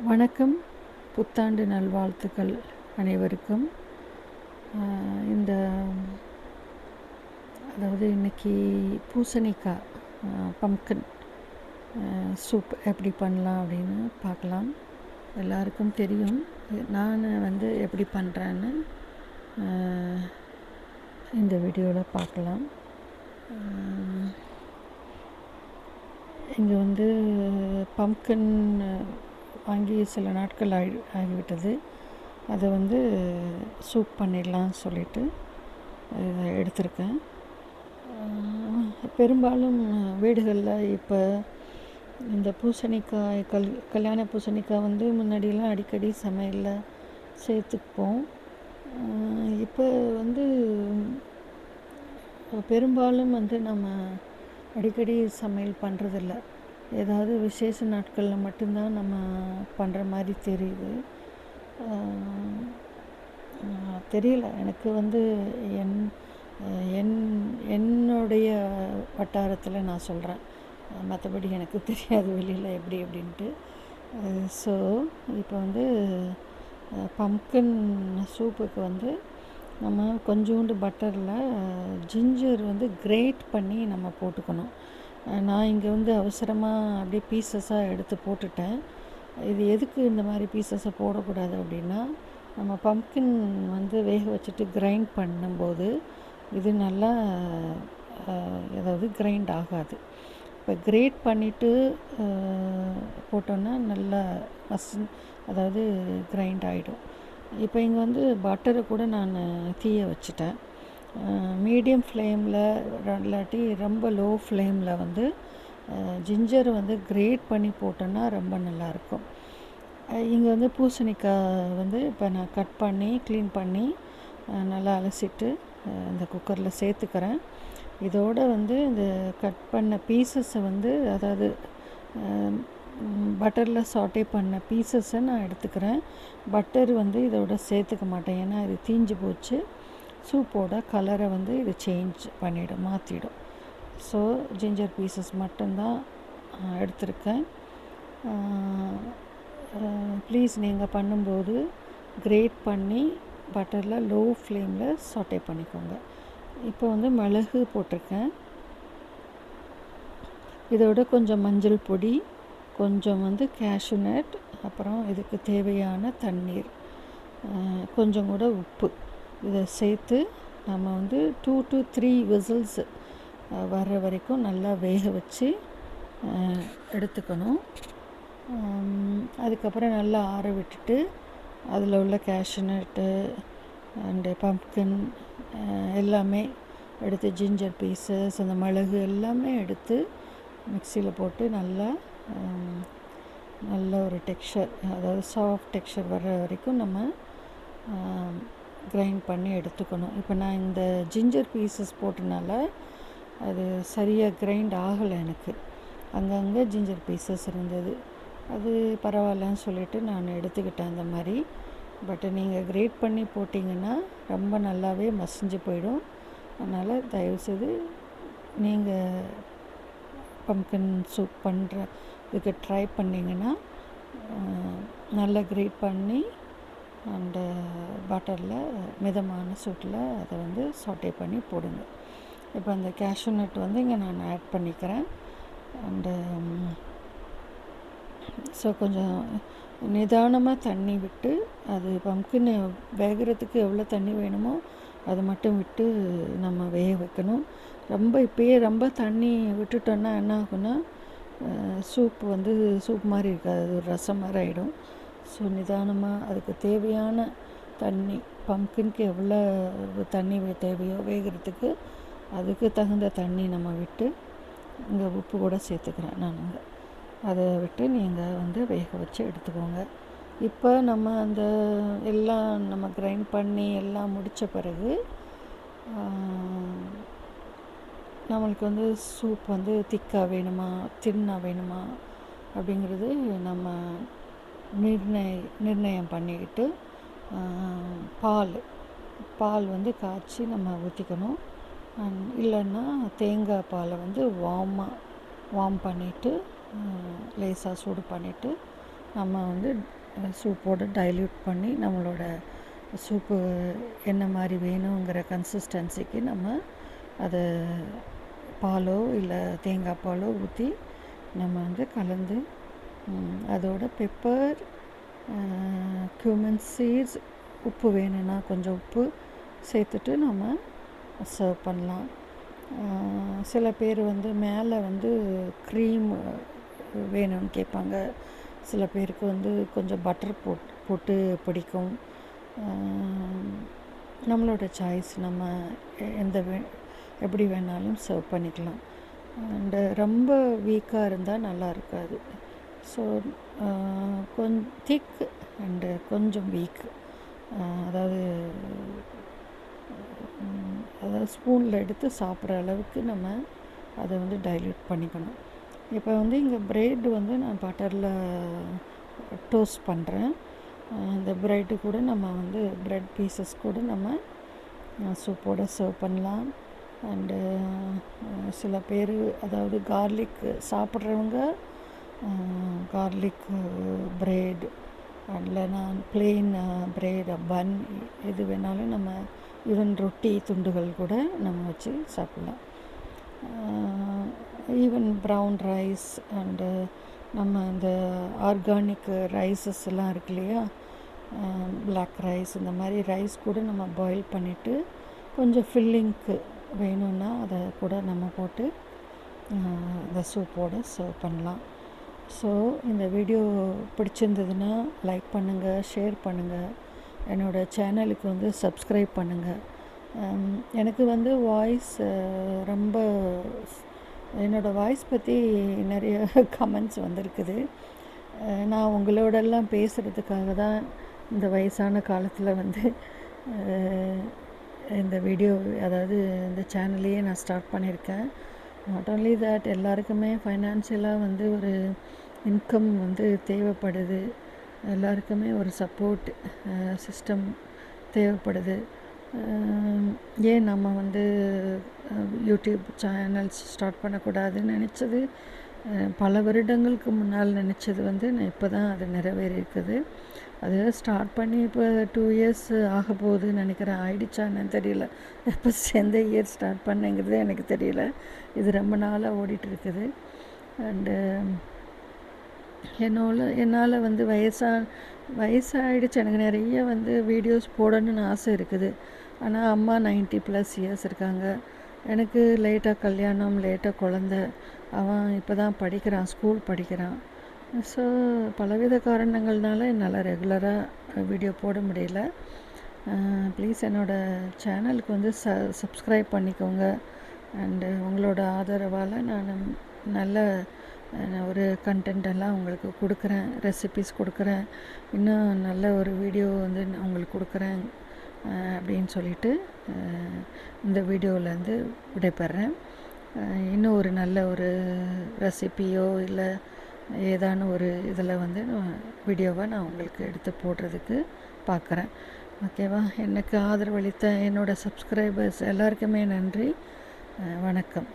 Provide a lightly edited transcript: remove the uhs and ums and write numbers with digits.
வணக்கம். புத்தாண்டு நல்வாழ்த்துக்கள் அனைவருக்கும். இந்த அதாவது இன்றைக்கி பூசணிக்காய் பம்ப்கின் சூப் எப்படி பண்ணலாம் அப்படின்னு பார்க்கலாம். எல்லாருக்கும் தெரியும். நான் எப்படி பண்ணுறேன்னு இந்த வீடியோவில் பார்க்கலாம். இங்கே பம்ப்கின் வாங்கி சில நாட்கள் ஆகிவிட்டது. அதை சூப் பண்ணிடலாம்னு சொல்லிட்டு இதை எடுத்திருக்கேன். பெரும்பாலும் வீடுகளில் இப்போ இந்த பூசணிக்காய் கல்யாண பூசணிக்காய் முன்னாடியெல்லாம் அடிக்கடி சமையலில் சேர்த்துப்போம். இப்போ பெரும்பாலும் நம்ம அடிக்கடி சமையல் பண்ணுறதில்ல. ஏதாவது விசேஷ நாட்களில் மட்டும்தான் நம்ம பண்ணுற மாதிரி தெரியுது. தெரியல எனக்கு என்னுடைய வட்டாரத்தில் நான் சொல்கிறேன். மற்றபடி எனக்கு தெரியாது வெளியில் எப்படி அப்படின்ட்டு. ஸோ இப்போ பம்ப்கின் சூப்புக்கு நம்ம கொஞ்சோண்டு பட்டரில் ஜிஞ்சர் கிரேட் பண்ணி நம்ம போட்டுக்கணும். நான் இங்கே அவசரமாக அப்படியே பீசஸாக எடுத்து போட்டுட்டேன். இது எதுக்கு இந்த மாதிரி பீசஸை போடக்கூடாது அப்படின்னா, நம்ம பம்ப்கின் வேக வச்சுட்டு கிரைண்ட் பண்ணும்போது இது நல்லா கிரைண்ட் ஆகாது. இப்போ கிரேட் பண்ணிவிட்டு போட்டோன்னா நல்லா கிரைண்ட் ஆகிடும். இப்போ இங்கே பட்டரை கூட நான் தீய வச்சுட்டேன். மீடியம் ஃப்ளேமில் இல்லாட்டி ரொம்ப லோ ஃப்ளேமில் ஜிஞ்சர் கிரேட் பண்ணி போட்டோன்னா ரொம்ப நல்லாயிருக்கும். இங்கே பூசணிக்காய் இப்போ நான் கட் பண்ணி க்ளீன் பண்ணி நல்லா அலசிட்டு இந்த குக்கரில் சேர்த்துக்கிறேன். இதோடு இந்த கட் பண்ண பீசஸை அதாவது பட்டரில் சாட்டே பண்ண பீசஸை நான் எடுத்துக்கிறேன். பட்டர் இதோட சேர்த்துக்க மாட்டேன், ஏன்னா இது தீஞ்சு போச்சு. சூப்போட கலரை இது சேஞ்ச் பண்ணிவிடும், மாற்றிடும். ஸோ ஜிஞ்சர் பீசஸ் மட்டும்தான் எடுத்திருக்கேன். ப்ளீஸ் நீங்கள் பண்ணும்போது கிரேட் பண்ணி பட்டரில் லோ ஃப்ளேமில் சாட்டே பண்ணிக்கோங்க. இப்போ மிளகு போட்டிருக்கேன். இதோட கொஞ்சம் மஞ்சள் பொடி, கொஞ்சம் கேஷ்யூ நட், அப்புறம் இதுக்கு தேவையான தண்ணீர், கொஞ்சம் கூட உப்பு, இதை சேர்த்து நம்ம 2 to 3 விசில்ஸ் வர்ற வரைக்கும் நல்லா வேக வச்சு எடுத்துக்கணும். அதுக்கப்புறம் நல்லா ஆற விட்டுட்டு அதில் உள்ள கேஷ்யூ நட்டு அண்டு பம்ப்கின் எல்லாமே எடுத்து, ஜிஞ்சர் பீசஸ், அந்த மிளகு எல்லாமே எடுத்து மிக்சியில் போட்டு நல்ல ஒரு டெக்ஸ்சர், அதாவது சாஃப்ட் டெக்ஸ்சர் வர்ற வரைக்கும் நம்ம கிரைண்ட் பண்ணி எடுத்துக்கணும். இப்போ நான் இந்த ஜிஞ்சர் பீசஸ் போட்டனால அது சரியாக கிரைண்ட் ஆகலை. எனக்கு அங்கங்கே ஜிஞ்சர் பீசஸ் இருந்தது. அது பரவாயில்லன்னு சொல்லிவிட்டு நான் எடுத்துக்கிட்டேன் அந்த மாதிரி. பட் நீங்கள் கிரேட் பண்ணி போட்டிங்கன்னா ரொம்ப நல்லாவே மசிஞ்சு போயிடும். அதனால் தயவுசெய்து நீங்கள் பம்ப்கின் சூப் பண்ணுறதுக்கு ட்ரை பண்ணிங்கன்னா நல்லா கிரேட் பண்ணி அண்டு பட்டரில் மிதமான சூட்டில் அதை சாட்டே பண்ணி போடுங்க. இப்போ அந்த கேஷ்யூ நட் இங்கே நான் ஆட் பண்ணிக்கிறேன். அண்டு ஸோ கொஞ்சம் நிதானமாக தண்ணி விட்டு, அது பம்ப்கின் வேகிறதுக்கு எவ்வளோ தண்ணி வேணுமோ அது மட்டும் விட்டு நம்ம வேக வைக்கணும். இப்போயே ரொம்ப தண்ணி விட்டுட்டோன்னா என்ன ஆகுன்னா, சூப் சூப் மாதிரி இருக்காது, அது ஒரு ரசம் மாதிரி ஆகிடும். ஸோ நிதானமாக அதுக்கு தேவையான தண்ணி, பம்ப்கின்க்கு எவ்வளோ தண்ணி தேவையோ வேகிறதுக்கு அதுக்கு தகுந்த தண்ணி நம்ம விட்டு, இங்கே உப்பு கூட சேர்த்துக்கிறேன் நான். அதை விட்டு நீங்கள் வேக வச்சு எடுத்துக்கோங்க. இப்போ நம்ம அந்த எல்லாம் நம்ம கிரைண்ட் பண்ணி எல்லாம் முடித்த பிறகு நம்மளுக்கு சூப் திக்காக வேணுமா தின்னாக வேணுமா அப்படிங்கிறது நம்ம நிர்ணயம் பண்ணிக்கிட்டு பால் காய்ச்சி நம்ம ஊற்றிக்கணும். இல்லைன்னா தேங்காய் பாலை வார்ம் பண்ணிவிட்டு லேசாக சூடு பண்ணிவிட்டு நம்ம வந்து சூப்போடு டைல்யூட் பண்ணி நம்மளோட சூப்பு என்ன மாதிரி வேணுங்கிற கன்சிஸ்டன்சிக்கு நம்ம அதை பாலோ இல்லை தேங்காய் பாலோ ஊற்றி நம்ம வந்து கலந்து அதோட பெப்பர், cumin சீட்ஸ், உப்பு வேணும்னா கொஞ்சம் உப்பு சேர்த்துட்டு நம்ம சர்வ் பண்ணலாம். சில பேர் வந்து மேலே வந்து க்ரீம் வேணும்னு கேட்பாங்க. சில பேருக்கு வந்து கொஞ்சம் பட்டர் போட்டு பிடிக்கும். நம்மளோட சாய்ஸ், நம்ம எந்த எப்படி வேணாலும் சர்வ் பண்ணிக்கலாம். அண்டு ரொம்ப வீக்காக இருந்தால் நல்லா இருக்காது. ஸோ கொஞ்சம் திக் அண்டு கொஞ்சம் வீக், அதாவது ஸ்பூனில் எடுத்து சாப்பிட்ற அளவுக்கு நம்ம அதை வந்து டைல்யூட் பண்ணிக்கணும். இப்போ வந்து இங்கே ப்ரெட் வந்து நான் பட்டரில் டோஸ்ட் பண்ணுறேன். இந்த ப்ரெட்டு கூட நம்ம வந்து ப்ரெட் பீசஸ் கூட நம்ம சூப்போடு சர்வ் பண்ணலாம். அண்டு சில பேர், அதாவது கார்லிக் சாப்பிட்றவங்க கார்லிக் ப்ரெட், இல்லைனா ப்ளெயின் ப்ரெட், பன், எது வேணாலும் நம்ம ஈவன் ரொட்டி துண்டுகள் கூட நம்ம வச்சு சாப்பிட்லாம். ஈவன் ப்ரவுன் ரைஸ் அண்டு நம்ம இந்த ஆர்கானிக் ரைஸஸ் எல்லாம் இருக்கு இல்லையா, பிளாக் ரைஸ், இந்த மாதிரி ரைஸ் கூட நம்ம பாயில் பண்ணிவிட்டு கொஞ்சம் ஃபில்லிங்க்கு வேணும்னா அதை கூட நம்ம போட்டு இந்த சூப்போடு சர்வ் பண்ணலாம். ஸோ இந்த வீடியோ பிடிச்சிருந்ததுன்னா லைக் பண்ணுங்கள், ஷேர் பண்ணுங்கள், என்னோடய சேனலுக்கு வந்து சப்ஸ்கிரைப் பண்ணுங்கள். எனக்கு வந்து வாய்ஸ் ரொம்ப, என்னோடய வாய்ஸ் பற்றி நிறைய கமெண்ட்ஸ் வந்திருக்குது. நான் உங்களோடெல்லாம் பேசுகிறதுக்காக தான் இந்த வயசான காலத்தில் வந்து இந்த வீடியோ, அதாவது இந்த சேனல்லையே நான் ஸ்டார்ட் பண்ணியிருக்கேன். நாட் ஓன்லி தட், எல்லாருக்குமே ஃபைனான்ஷியலாக வந்து ஒரு இன்கம் வந்து தேவைப்படுது. எல்லாருக்குமே ஒரு சப்போர்ட் சிஸ்டம் தேவைப்படுது. ஏன் நம்ம வந்து யூடியூப் சேனல்ஸ் ஸ்டார்ட் பண்ணக்கூடாதுன்னு நினச்சது, பல வருடங்களுக்கு முன்னால் நினச்சது வந்து நான் இப்போ தான் அது நிறைவேறியிருக்குது. அது ஸ்டார்ட் பண்ணி இப்போ 2 இயர்ஸ் ஆக போகுதுன்னு நினைக்கிறேன். ஆயிடுச்சான்னு தெரியல. எப்போ எந்த இயர் ஸ்டார்ட் பண்ணேங்கிறதே எனக்கு தெரியல. இது ரொம்ப நாளாக ஓடிட்டுருக்குது. அண்டு என்னால் வந்து வயசாகிடுச்சு. எனக்கு நிறைய வந்து வீடியோஸ் போடணுன்னு ஆசை இருக்குது. ஆனால் அம்மா 90+ இயர்ஸ் இருக்காங்க. எனக்கு லேட்டாக கல்யாணம், லேட்டாக குழந்த, அவன் இப்போ தான் படிக்கிறான், ஸ்கூல் படிக்கிறான். ஸோ பலவித காரணங்கள்னால என்னால் ரெகுலராக வீடியோ போட முடியல. ப்ளீஸ் என்னோடய சேனலுக்கு வந்து சப்ஸ்கிரைப் பண்ணிக்கோங்க. அண்டு உங்களோட ஆதரவால் நான் நல்ல ஒரு கண்டென்ட்டெல்லாம் உங்களுக்கு கொடுக்குறேன், ரெசிபீஸ் கொடுக்குறேன், இன்னும் நல்ல ஒரு வீடியோ வந்து உங்களுக்கு கொடுக்குறேன் அப்படின்னு சொல்லிட்டு இந்த வீடியோவிலேருந்து விடைபெறேன். இன்னும் ஒரு நல்ல ஒரு ரெசிபியோ இல்லை ஏதான ஒரு இதில் வந்து வீடியோவை நான் உங்களுக்கு எடுத்து போடுறதுக்கு பார்க்குறேன். ஓகேவா? எனக்கு ஆதரவளித்த என்னோடய சப்ஸ்கிரைபர்ஸ் எல்லாருக்குமே நன்றி. வணக்கம்.